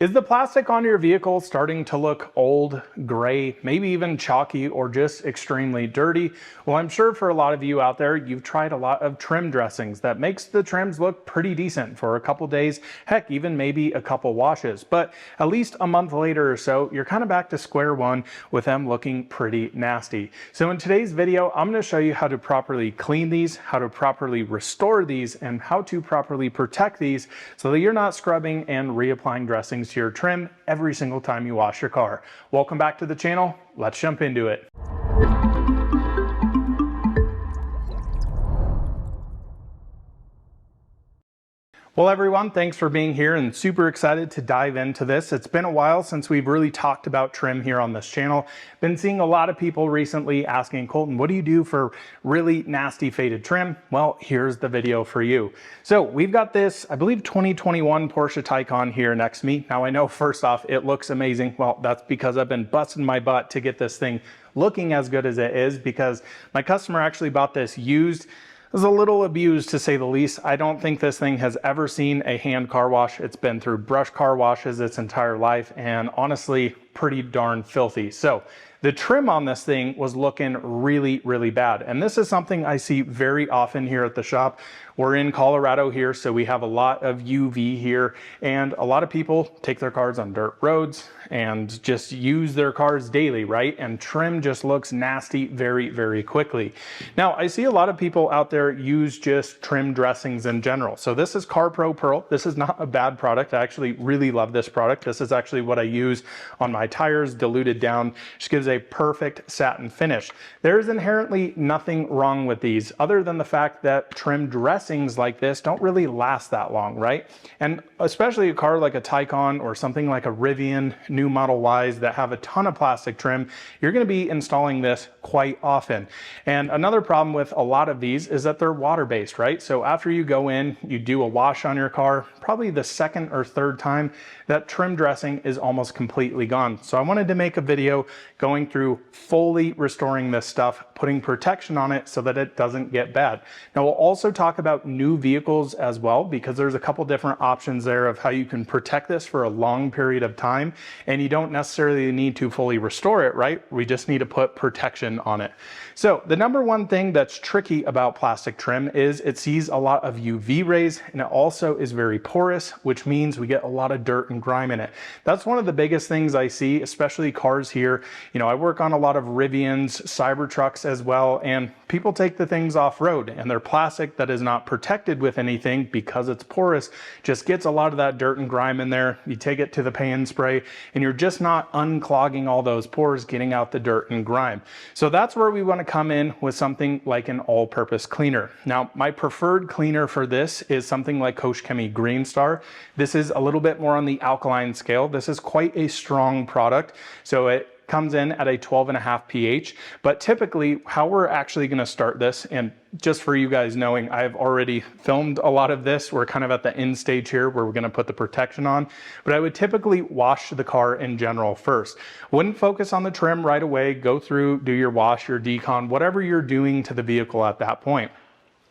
Is the plastic on your vehicle starting to look old, gray, maybe even chalky, or just extremely dirty? Well, I'm sure for a lot of you out there, you've tried a lot of trim dressings that makes the trims look pretty decent for a couple days, heck, even maybe a couple washes. But at least a month later or so, you're kind of back to square one with them looking pretty nasty. So in today's video, I'm going to show you how to properly clean these, how to properly restore these, and how to properly protect these so that you're not scrubbing and reapplying dressings to your trim every single time you wash your car. Welcome back to the channel. Let's jump into it. Well, everyone, thanks for being here and super excited to dive into this. It's been a while since we've really talked about trim here on this channel. Been seeing a lot of people recently asking, Colton, what do you do for really nasty faded trim? Well, here's the video for you. So we've got this, I believe 2021 Porsche Taycan here next to me. Now I know first off, it looks amazing. Well, that's because I've been busting my butt to get this thing looking as good as it is, because my customer actually bought this used. It was a little abused, to say the least. I don't think this thing has ever seen a hand car wash. It's been through brush car washes its entire life, and honestly, pretty darn filthy. So the trim on this thing was looking really, really bad. And this is something I see very often here at the shop. We're in Colorado here, so we have a lot of UV here, and a lot of people take their cars on dirt roads and just use their cars daily, right? And trim just looks nasty very, very quickly. Now, I see a lot of people out there use just trim dressings in general. So this is CarPro Pearl. This is not a bad product. I actually really love this product. This is actually what I use on my tires, diluted down. Just gives a perfect satin finish. There's inherently nothing wrong with these other than the fact that trim dressings like this don't really last that long, right? And especially a car like a Taycan or something like a Rivian new Model Ys that have a ton of plastic trim, you're going to be installing this quite often. And another problem with a lot of these is that they're water-based, right? So after you go in, you do a wash on your car, probably the second or third time, that trim dressing is almost completely gone. So I wanted to make a video going through fully restoring this stuff, putting protection on it so that it doesn't get bad. Now we'll also talk about new vehicles as well, because there's a couple different options there of how you can protect this for a long period of time, and you don't necessarily need to fully restore it, right? We just need to put protection on it. So the number one thing that's tricky about plastic trim is it sees a lot of UV rays, and it also is very porous, which means we get a lot of dirt and grime in it. That's one of the biggest things I see, especially cars here. You know, I work on a lot of Rivians, Cybertrucks as well, and people take the things off road, and their plastic that is not protected with anything because it's porous just gets a lot of that dirt and grime in there. You take it to the pay and spray, and you're just not unclogging all those pores, getting out the dirt and grime. So that's where we want to come in with something like an all-purpose cleaner. Now, my preferred cleaner for this is something like Koch Chemie Green Star. This is a little bit more on the alkaline scale. This is quite a strong product, so it comes in at a 12.5 pH, but typically how we're actually going to start this, and just for you guys knowing, I've already filmed a lot of this. We're kind of at the end stage here where we're going to put the protection on, but I would typically wash the car in general first. Wouldn't focus on the trim right away. Go through, do your wash, your decon, whatever you're doing to the vehicle at that point.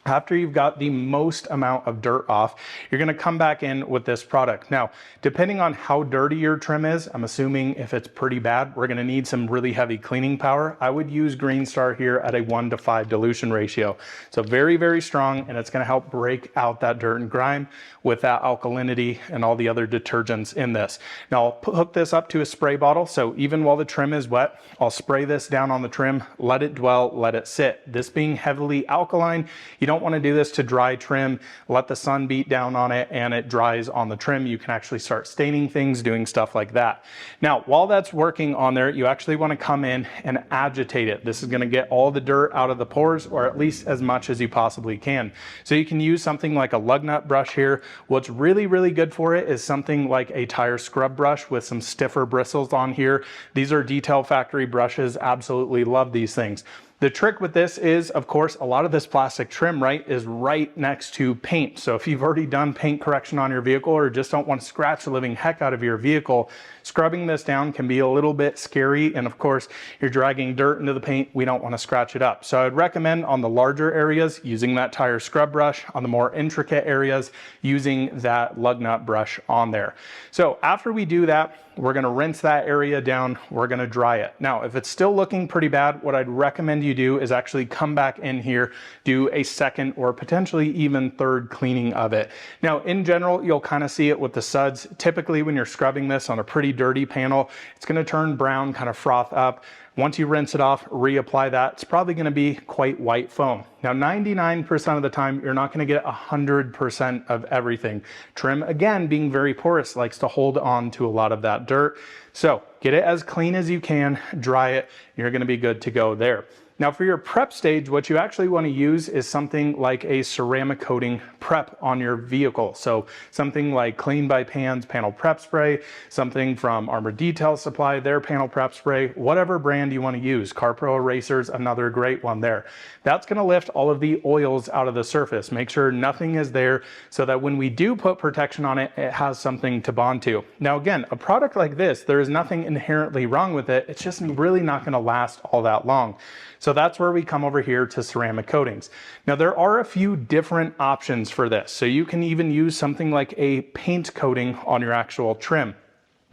After you've got the most amount of dirt off, you're going to come back in with this product. Now, depending on how dirty your trim is, I'm assuming if it's pretty bad, we're going to need some really heavy cleaning power. I would use Green Star here at a 1:5 dilution ratio. So very, very strong, and it's going to help break out that dirt and grime with that alkalinity and all the other detergents in this. Now, I'll hook this up to a spray bottle. So even while the trim is wet, I'll spray this down on the trim, let it dwell, let it sit. This being heavily alkaline, you don't want to do this to dry trim. Let the sun beat down on it and it dries on the trim. You can actually start staining things, doing stuff like that. Now, while that's working on there, you actually want to come in and agitate it. This is going to get all the dirt out of the pores, or at least as much as you possibly can. So you can use something like a lug nut brush here. What's really, really good for it is something like a tire scrub brush with some stiffer bristles on here. These are Detail Factory brushes. Absolutely love these things. The trick with this is, of course, a lot of this plastic trim, right, is right next to paint. So if you've already done paint correction on your vehicle or just don't want to scratch the living heck out of your vehicle, scrubbing this down can be a little bit scary. And of course, you're dragging dirt into the paint. We don't want to scratch it up. So I'd recommend on the larger areas using that tire scrub brush, on the more intricate areas using that lug nut brush on there. So after we do that, we're going to rinse that area down. We're going to dry it. Now, if it's still looking pretty bad, what I'd recommend you do is actually come back in here, do a second or potentially even third cleaning of it. Now, in general, you'll kind of see it with the suds. Typically, when you're scrubbing this on a pretty dirty panel, it's going to turn brown, kind of froth up. Once you rinse it off, reapply that, it's probably going to be quite white foam. Now, 99% of the time, you're not going to get 100% of everything. Trim, again, being very porous, likes to hold on to a lot of that dirt. So get it as clean as you can, dry it, you're going to be good to go there. Now for your prep stage, what you actually want to use is something like a ceramic coating prep on your vehicle. So something like Clean by Pan's panel prep spray, something from Armor Detail Supply, their panel prep spray, whatever brand you want to use. CarPro Eraser's another great one there. That's going to lift all of the oils out of the surface. Make sure nothing is there so that when we do put protection on it, it has something to bond to. Now again, a product like this, there is nothing inherently wrong with it. It's just really not going to last all that long. So that's where we come over here to ceramic coatings. Now there are a few different options for this. So you can even use something like a paint coating on your actual trim.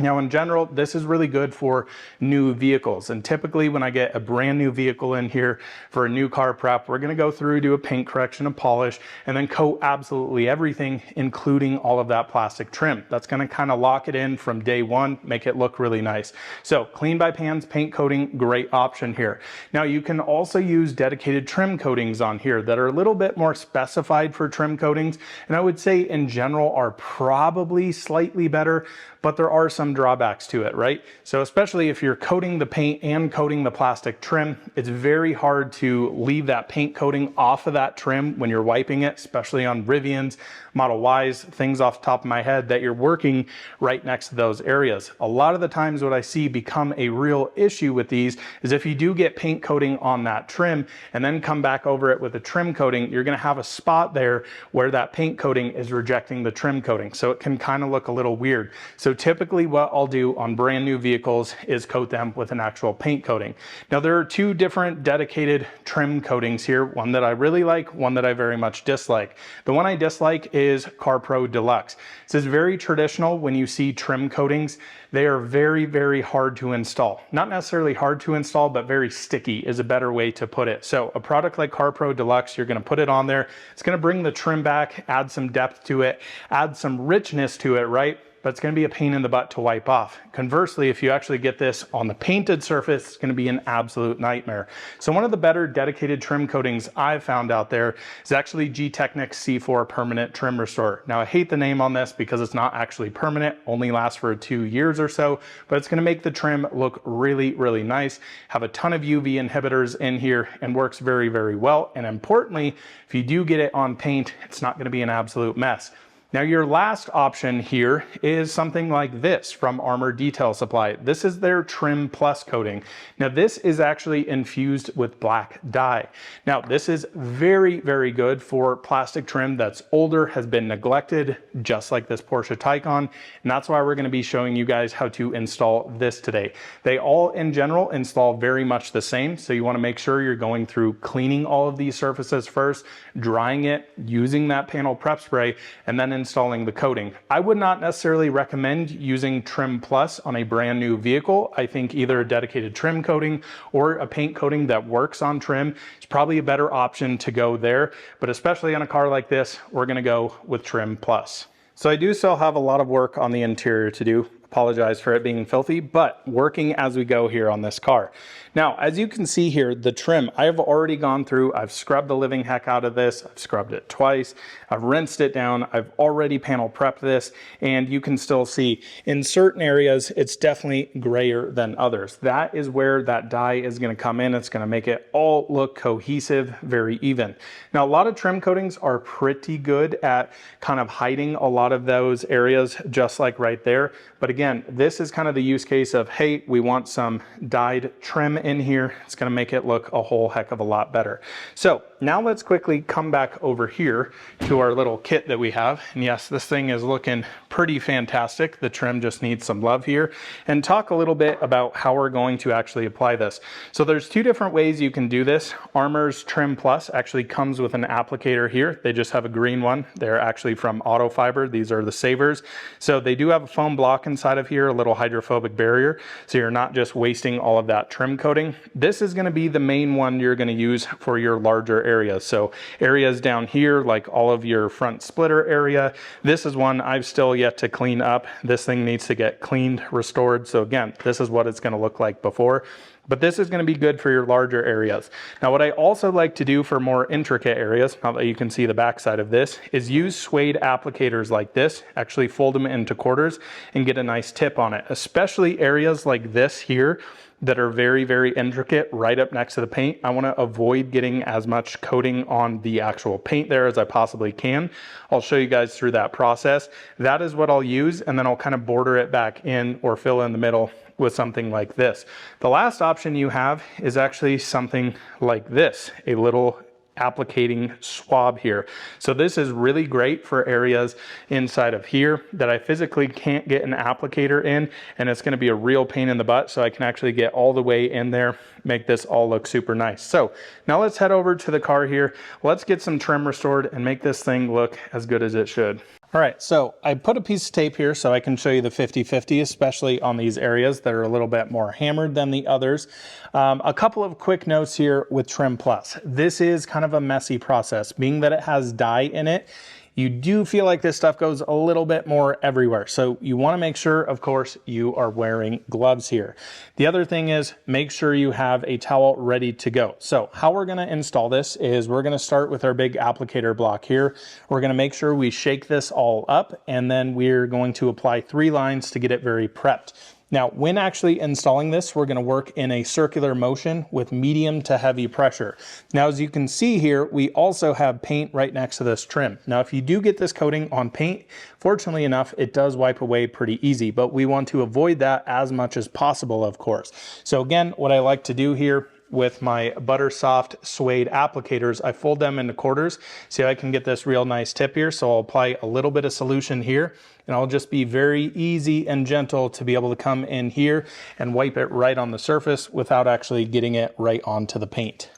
Now in general, this is really good for new vehicles. And typically when I get a brand new vehicle in here for a new car prep, we're gonna go through, do a paint correction, a polish, and then coat absolutely everything, including all of that plastic trim. That's gonna kind of lock it in from day one, make it look really nice. So Clean by Pan's paint coating, great option here. Now you can also use dedicated trim coatings on here that are a little bit more specified for trim coatings. And I would say in general are probably slightly better, but there are some drawbacks to it, right? So especially if you're coating the paint and coating the plastic trim, it's very hard to leave that paint coating off of that trim when you're wiping it, especially on Rivians, Model Ys, things off the top of my head that you're working right next to those areas. A lot of the times what I see become a real issue with these is if you do get paint coating on that trim and then come back over it with a trim coating, you're gonna have a spot there where that paint coating is rejecting the trim coating. So it can kind of look a little weird. So typically what I'll do on brand new vehicles is coat them with an actual paint coating. Now there are two different dedicated trim coatings here, one that I really like, one that I very much dislike. The one I dislike is CarPro Deluxe. This is very traditional when you see trim coatings. They are very, very hard to install. Not necessarily hard to install, but very sticky is a better way to put it. So a product like CarPro Deluxe, you're gonna put it on there. It's gonna bring the trim back, add some depth to it, add some richness to it, right? But it's going to be a pain in the butt to wipe off. Conversely, if you actually get this on the painted surface, it's going to be an absolute nightmare. So one of the better dedicated trim coatings I've found out there is actually G-Technics C4 Permanent Trim Restore. Now I hate the name on this because it's not actually permanent, only lasts for 2 years or so, but it's going to make the trim look really, really nice, have a ton of UV inhibitors in here and works very, very well. And importantly, if you do get it on paint, it's not going to be an absolute mess. Now your last option here is something like this from Armor Detail Supply. This is their Trim Plus coating. Now this is actually infused with black dye. Now this is very, very good for plastic trim that's older, has been neglected, just like this Porsche Taycan. And that's why we're gonna be showing you guys how to install this today. They all in general install very much the same. So you wanna make sure you're going through cleaning all of these surfaces first, drying it, using that panel prep spray, and then installing the coating. I would not necessarily recommend using Trim Plus on a brand new vehicle. I think either a dedicated trim coating or a paint coating that works on trim is probably a better option to go there. But especially on a car like this, we're gonna go with Trim Plus. So I do still have a lot of work on the interior to do. Apologize for it being filthy, but working as we go here on this car. Now, as you can see here, the trim, I've already gone through, I've scrubbed the living heck out of this, I've scrubbed it twice, I've rinsed it down, I've already panel prepped this, and you can still see in certain areas, it's definitely grayer than others. That is where that dye is gonna come in. It's gonna make it all look cohesive, very even. Now, a lot of trim coatings are pretty good at kind of hiding a lot of those areas, just like right there. But again, again, this is kind of the use case of, hey, we want some dyed trim in here. It's going to make it look a whole heck of a lot better. So now let's quickly come back over here to our little kit that we have. And yes, this thing is looking pretty fantastic. The trim just needs some love here, and talk a little bit about how we're going to actually apply this. So there's two different ways you can do this. Armor's Trim Plus actually comes with an applicator here. They just have a green one. They're actually from Microfiber. These are the savers. So they do have a foam block inside of here, a little hydrophobic barrier, so you're not just wasting all of that trim coating. This is going to be the main one you're going to use for your larger areas. So areas down here, like all of your front splitter area, this is one I've still yet to clean up. This thing needs to get cleaned, restored. So again, this is what it's going to look like before. But this is going to be good for your larger areas. Now, what I also like to do for more intricate areas, now that you can see the backside of this, is use suede applicators like this, actually fold them into quarters and get a nice tip on it, especially areas like this here that are very, very intricate right up next to the paint. I want to avoid getting as much coating on the actual paint there as I possibly can. I'll show you guys through that process. That is what I'll use, and then I'll kind of border it back in or fill in the middle with something like this. The last option you have is actually something like this, a little applicating swab here. So this is really great for areas inside of here that I physically can't get an applicator in, and it's going to be a real pain in the butt. So I can actually get all the way in there, make this all look super nice. So now let's head over to the car here. Let's get some trim restored and make this thing look as good as it should. All right, so I put a piece of tape here so I can show you the 50-50, especially on these areas that are a little bit more hammered than the others. A couple of quick notes here with Trim Plus. This is kind of a messy process, being that it has dye in it. You do feel like this stuff goes a little bit more everywhere. So you want to make sure, of course, you are wearing gloves here. The other thing is make sure you have a towel ready to go. So how we're going to install this is we're going to start with our big applicator block here. We're going to make sure we shake this all up, and then we're going to apply 3 lines to get it very prepped. Now, when actually installing this, we're going to work in a circular motion with medium to heavy pressure. Now, as you can see here, we also have paint right next to this trim. Now, if you do get this coating on paint, fortunately enough, it does wipe away pretty easy, but we want to avoid that as much as possible, of course. So again, what I like to do here with my butter soft suede applicators, I fold them into quarters so I can get this real nice tip here. So I'll apply a little bit of solution here, and I'll just be very easy and gentle to be able to come in here and wipe it right on the surface without actually getting it right onto the paint.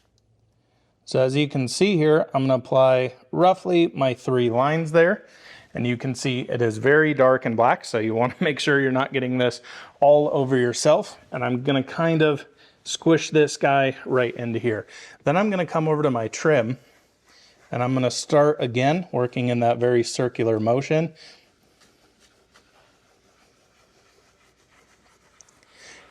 So as you can see here, I'm going to apply roughly my 3 lines there. And you can see it is very dark and black, so you want to make sure you're not getting this all over yourself. And I'm going to kind of squish this guy right into here. Then I'm going to come over to my trim, and I'm going to start again working in that very circular motion.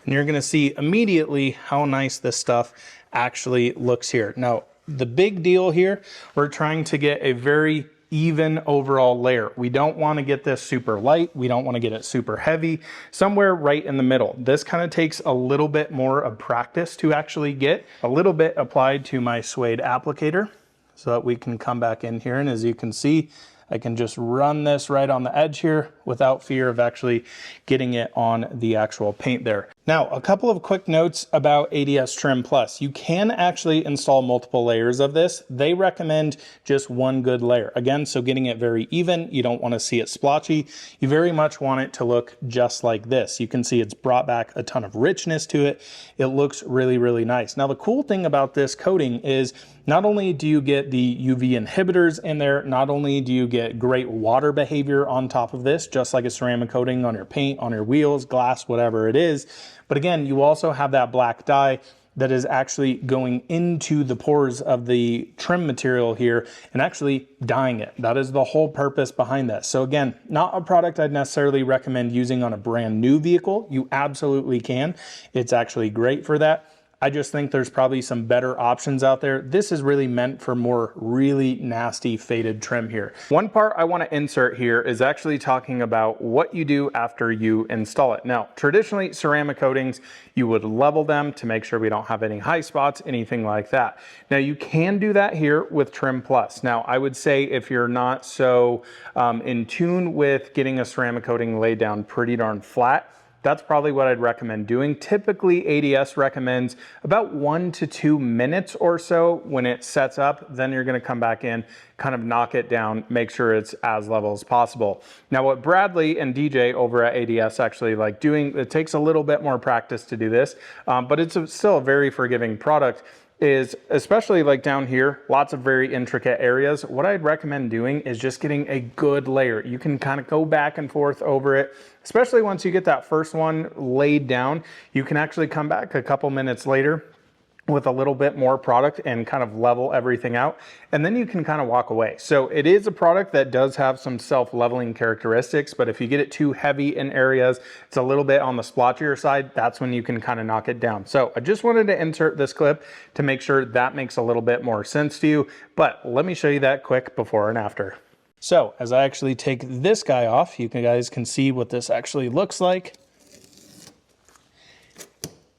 And you're going to see immediately how nice this stuff actually looks here. Now, the big deal here, we're trying to get a very even overall layer. We don't want to get this super light. We don't want to get it super heavy. Somewhere right in the middle. This kind of takes a little bit more of practice to actually get a little bit applied to my suede applicator so that we can come back in here. And as you can see, I can just run this right on the edge here without fear of actually getting it on the actual paint there. Now, a couple of quick notes about ADS Trim Plus. You can actually install multiple layers of this. They recommend just one good layer. Again, so getting it very even, you don't want to see it splotchy. You very much want it to look just like this. You can see it's brought back a ton of richness to it. It looks really, really nice. Now, the cool thing about this coating is not only do you get the UV inhibitors in there, not only do you get great water behavior on top of this, just like a ceramic coating on your paint, on your wheels, glass, whatever it is, but again, you also have that black dye that is actually going into the pores of the trim material here and actually dyeing it. That is the whole purpose behind this. So again, not a product I'd necessarily recommend using on a brand new vehicle. You absolutely can. It's actually great for that. I just think there's probably some better options out there. This is really meant for more really nasty faded trim here. One part I want to insert here is actually talking about what you do after you install it. Now, traditionally ceramic coatings, you would level them to make sure we don't have any high spots, anything like that. Now you can do that here with Trim Plus. Now I would say if you're not so in tune with getting a ceramic coating laid down pretty darn flat, that's probably what I'd recommend doing. Typically, ADS recommends about 1 to 2 minutes or so when it sets up. Then you're gonna come back in, kind of knock it down, make sure it's as level as possible. Now, what Bradley and DJ over at ADS actually like doing, it takes a little bit more practice to do this, but it's still a very forgiving product, is especially like down here, lots of very intricate areas. What I'd recommend doing is just getting a good layer. You can kind of go back and forth over it, especially once you get that first one laid down. You can actually come back a couple minutes later with a little bit more product and kind of level everything out, and then you can kind of walk away. So it is a product that does have some self-leveling characteristics, but if you get it too heavy in areas, it's a little bit on the splotchier side, that's when you can kind of knock it down. So I just wanted to insert this clip to make sure that makes a little bit more sense to you, but let me show you that quick before and after. So as I actually take this guy off, you guys can see what this actually looks like.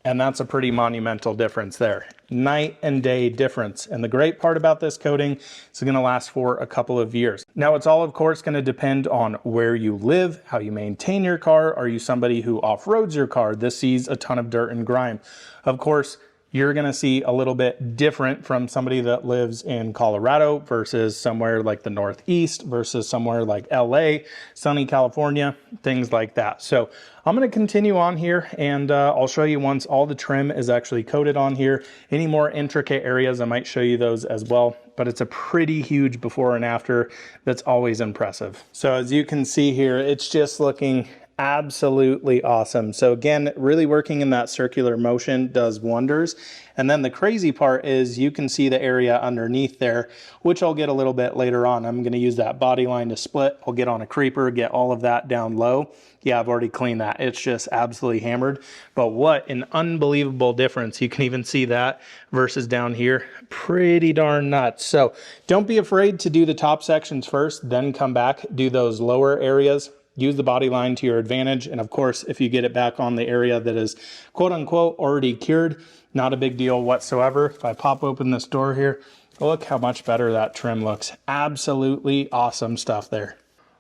And that's a pretty monumental difference there. Night and day difference. And the great part about this coating is it's gonna last for a couple of years. Now it's all of course gonna depend on where you live, how you maintain your car. Are you somebody who off-roads your car? This sees a ton of dirt and grime. Of course, you're gonna see a little bit different from somebody that lives in Colorado versus somewhere like the Northeast versus somewhere like LA, sunny California, things like that. So I'm gonna continue on here and I'll show you once all the trim is actually coated on here. Any more intricate areas, I might show you those as well, but it's a pretty huge before and after that's always impressive. So as you can see here, it's just looking absolutely awesome. So again, really working in that circular motion does wonders. And then the crazy part is you can see the area underneath there, which I'll get a little bit later on. I'm going to use that body line to split. I'll get on a creeper, get all of that down low. Yeah, I've already cleaned that. It's just absolutely hammered. But what an unbelievable difference. You can even see that versus down here. Pretty darn nuts. So don't be afraid to do the top sections first, then come back, do those lower areas. Use the body line to your advantage. And of course, if you get it back on the area that is quote unquote already cured, not a big deal whatsoever. If I pop open this door here, look how much better that trim looks. Absolutely awesome stuff there.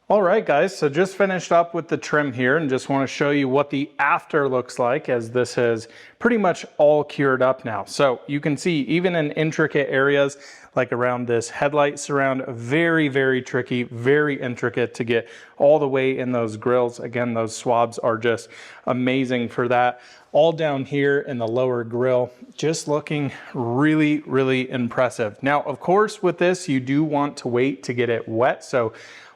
All right, guys, so just finished up with the trim here and just want to show you what the after looks like as this is pretty much all cured up now. So you can see even in intricate areas like around this headlight surround, very, very tricky, very intricate to get all the way in those grills. Again, those swabs are just amazing for that. All down here in the lower grill, just looking really, really impressive. Now, of course, with this, you do want to wait to get it wet. So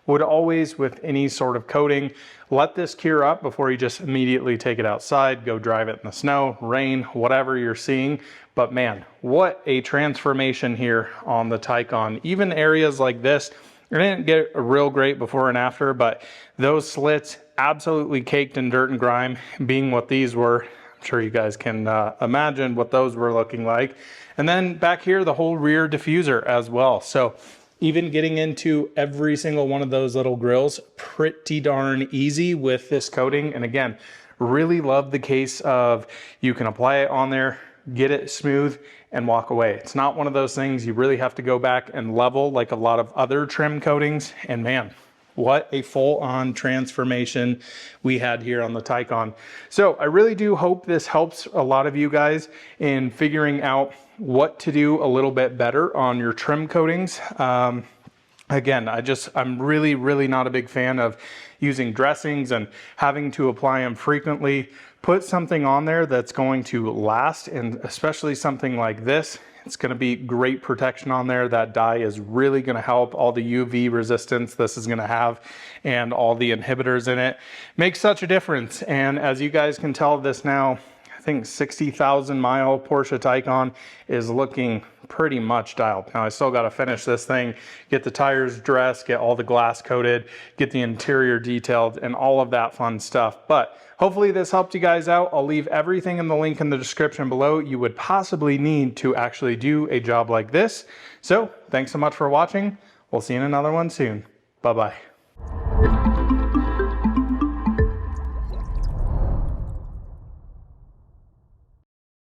would always, with any sort of coating, let this cure up before you just immediately take it outside, go drive it in the snow, rain, whatever you're seeing. But man, what a transformation here on the Taycan. Even areas like this, I didn't get a real great before and after, but those slits absolutely caked in dirt and grime, being what these were. I'm sure you guys can imagine what those were looking like. And then back here, the whole rear diffuser as well. So even getting into every single one of those little grills, pretty darn easy with this coating. And again, really love the case of you can apply it on there, get it smooth, and walk away. It's not one of those things you really have to go back and level like a lot of other trim coatings. And man, what a full-on transformation we had here on the Taycan. So I really do hope this helps a lot of you guys in figuring out what to do a little bit better on your trim coatings. Again, I'm really not a big fan of using dressings and having to apply them frequently. Put something on there that's going to last, and especially something like this. It's going to be great protection on there. That dye is really going to help. All the UV resistance this is going to have and all the inhibitors in it makes such a difference. And as you guys can tell, this now, I think 60,000 mile Porsche Taycan is looking pretty much dialed. Now I still got to finish this thing, get the tires dressed, get all the glass coated, get the interior detailed, and all of that fun stuff. But hopefully this helped you guys out. I'll leave everything in the link in the description below you would possibly need to actually do a job like this. So thanks so much for watching. We'll see you in another one soon. Bye-bye.